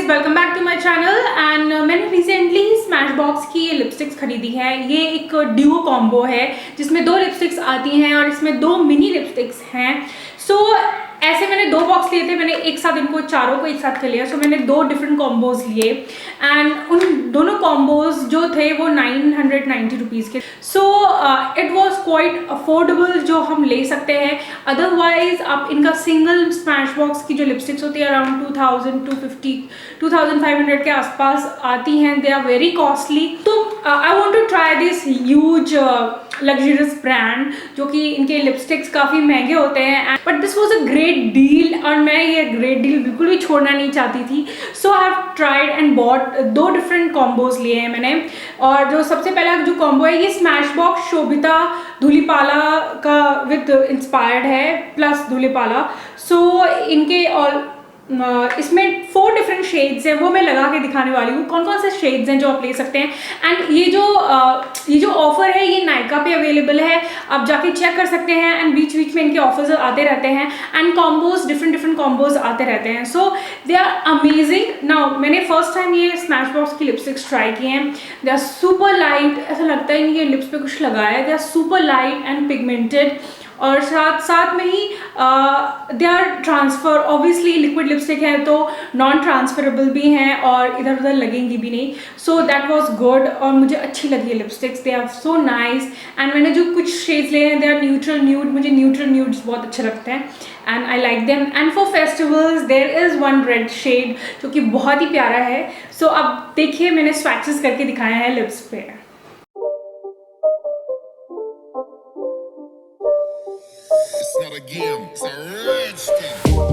Welcome back to my channel and मैंने recently Smashbox की lipsticks खरीदी है। ये एक ड्यूओ कॉम्बो है जिसमें दो लिपस्टिक्स आती हैं और इसमें दो मिनी लिपस्टिक्स हैं। सो ऐसे मैंने दो बॉक्स लिए थे, मैंने एक साथ इनको चारों को एक साथ कर लिया। सो मैंने दो डिफरेंट कॉम्बोज लिए एंड उन दोनों कॉम्बोज जो थे वो 990 रुपीज़ के। So it was quite affordable जो हम ले सकते हैं। अदरवाइज आप इनका सिंगल स्मैशबॉक्स की जो लिपस्टिक्स होती है अराउंड 2500 के आसपास आती हैं। They are very costly. तो I want to try this huge luxurious brand जो कि इनके लिपस्टिक्स काफ़ी महंगे होते हैं, but this was a great deal और मैं ये ग्रेट डील बिल्कुल भी छोड़ना नहीं चाहती थी। So I have tried and bought दो डिफरेंट कॉम्बोज लिए हैं मैंने। और जो सबसे पहला जो कॉम्बो है ये स्मैशबॉक्स शोभिता धूलीपाला का विद इंस्पायर्ड है प्लस धूलीपाला। सो इनके और इसमें 4 डिफरेंट शेड्स हैं, वो मैं लगा के दिखाने वाली हूँ कौन कौन से शेड्स हैं जो आप ले सकते हैं। एंड ये जो ऑफर है ये नायका पे अवेलेबल है, आप जाके चेक कर सकते हैं। एंड बीच बीच में इनके ऑफर्स आते रहते हैं एंड कॉम्बोज डिफरेंट कॉम्बोज आते रहते हैं। सो दे आर अमेजिंग। नाउ मैंने फर्स्ट टाइम ये स्मैशबॉक्स की लिपस्टिक्स ट्राई की हैं। दे आर सुपर लाइट, ऐसा लगता है नहीं ये लिप्स पे कुछ लगाया है। They are super light and pigmented और साथ में ही they are transfer. Obviously liquid lipstick है तो नॉन ट्रांसफरेबल भी हैं और इधर उधर लगेंगी भी नहीं। सो दैट वाज गुड और मुझे अच्छी लगी है lipsticks. They are so nice and मैंने जो कुछ शेड्स लिए हैं दे आर न्यूट्रल न्यूड। मुझे न्यूट्रल न्यूड्स बहुत अच्छे लगते हैं and I like them. And for festivals there is one red shade जो कि बहुत ही प्यारा है। सो अब देखिए मैंने स्वैचेस करके दिखाया है लिप्स पे। It's not a game, it's a rich thing.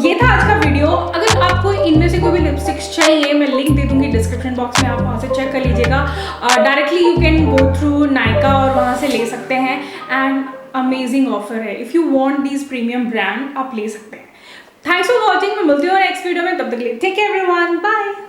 ये था आज का वीडियो। अगर आपको इनमें से कोई भी लिपस्टिक्स चाहिए मैं लिंक दे दूंगी डिस्क्रिप्शन बॉक्स में, आप वहाँ से चेक कर लीजिएगा। Directly you can go through Nykaa और वहाँ से ले सकते हैं एंड अमेजिंग ऑफर है। If you want these premium brand आप ले सकते हैं। Thanks for watching. मैं मिलती हूँ नेक्स्ट वीडियो में, तब तक के लिए टेक केयर एवरीवन, बाय।